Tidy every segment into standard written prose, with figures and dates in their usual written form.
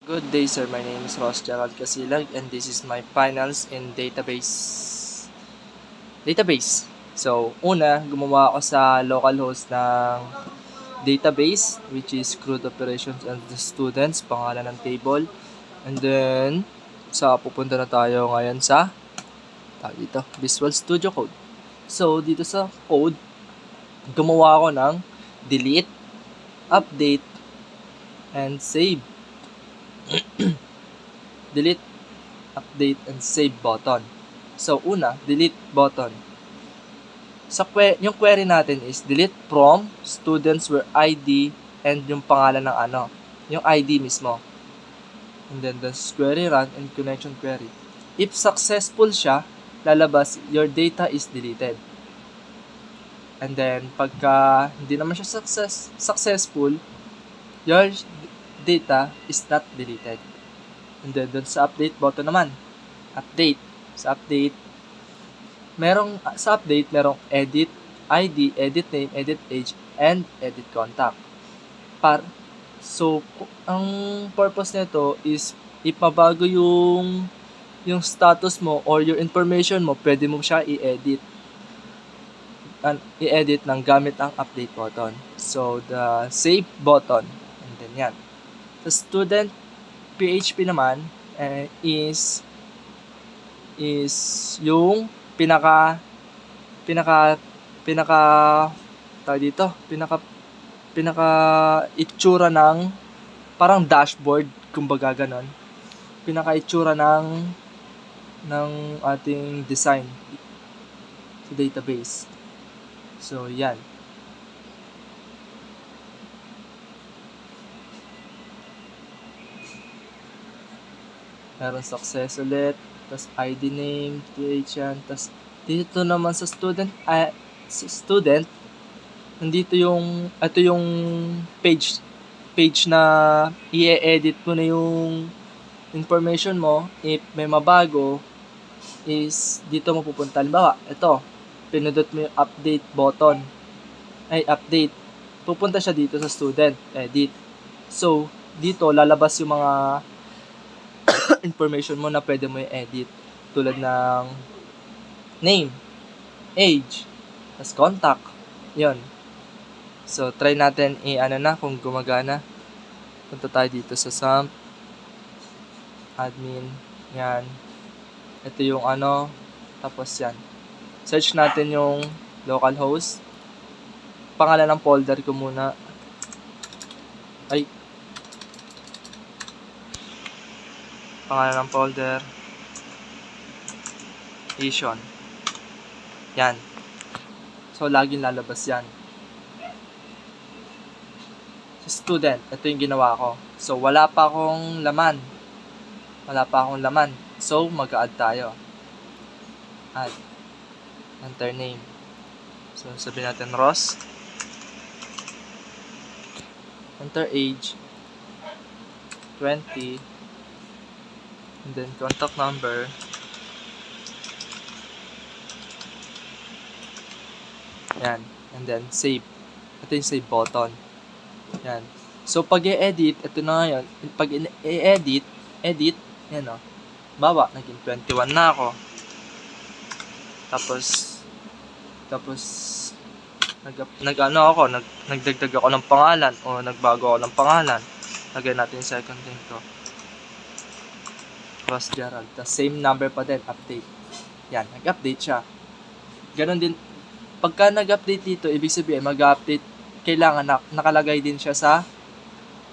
Good day, sir. My name is Ross Gerald Casilag and this is my finals in database. So, una, gumawa ako sa localhost ng database which is CRUD operations and the students, pangalan ng table. And then, pupunta na tayo ngayon sa Visual Studio Code. So, dito sa code, gumawa ako ng delete, update, and save. Delete, update, and save button. So, una, delete button. Yung query natin is delete from students where ID and yung pangalan ng yung ID mismo. And then the query run and connection query. If successful siya, lalabas your data is deleted. And then pagka hindi naman siya successful, your data is not deleted. And then dun sa update button naman, update. Sa update, merong edit ID, edit name, edit age, and edit contact. So, ang purpose nito is ipabago yung status mo or your information mo, pwede mo siya i-edit. I-edit ng gamit ang update button. So, the save button. And then yan. The student PHP naman is yung pinaka itsura ng parang dashboard, kumbaga ganon. Pinaka itsura ng ating design sa database. So, yan. Meron success ulit, tas ID name, PH yan, tas dito naman sa student, nandito ito yung page na i-edit mo na yung information mo. If may mabago, is dito mo pupunta. Halimbawa, ito, pinindot mo yung update button, update, pupunta siya dito sa student, edit. So, dito lalabas yung mga information mo na pwede mo i-edit, tulad ng name, age, tas contact, yon. So, try natin kung gumagana. Punta tayo dito sa SAMP, admin, yan. Ito yung tapos yan. Search natin yung localhost. Pangalan ng folder ko muna. Pangalan ng folder, Asian. Yan. So, laging lalabas yan. Sa student, ito yung ginawa ko. So, wala pa akong laman. So, mag-add tayo. Add. Enter name. So, sabihin natin Ross. Enter age. 20. And then contact number. Yan. And then save. Ito yung save button. Yan. So, pag i-edit, ito na ngayon. Pag i-edit, yan o. Bawa, naging 21 na ako. Tapos, nagdagdag ako ng pangalan o nagbago ako ng pangalan. Lagyan natin yung second name ko. Ross Gerald. The same number pa din, update. Yan, nag-update siya. Ganon din, pagka nag-update dito, ibig sabihin, mag-update, kailangan nakalagay din siya sa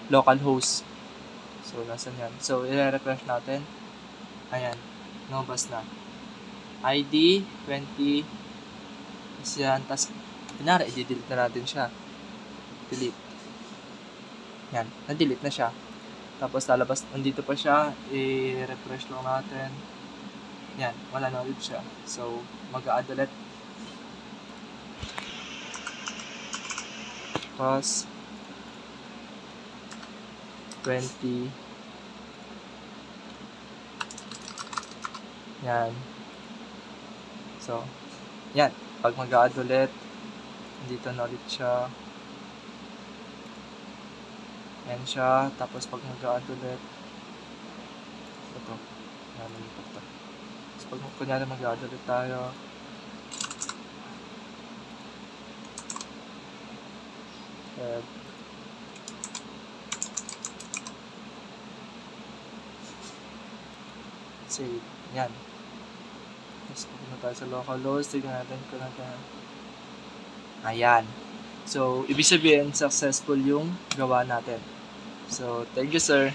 localhost. So, nasan yan? So, i-refresh natin. Ayan, lumabas na. ID, 20, yan, tas, pinara, i-delete na natin siya. Delete. Yan, na-delete na siya. Tapos lalabas, nandito pa siya, i-refresh lang natin. Yan, wala na ulit siya. So, mag-a-add ulit. Tapos, 20. Yan. So, yan. Pag mag-a-add ulit, nandito na ulit siya. Yan siya. Tapos pag mag-add ulit, Ito. Nalimutan pa. So, pag kunyari mag-add ulit tayo. Save. Yan. Tapos pupunta tayo sa localhost. Tignan natin kung ayan. So, ibig sabihin, successful yung gawa natin. So, thank you, sir.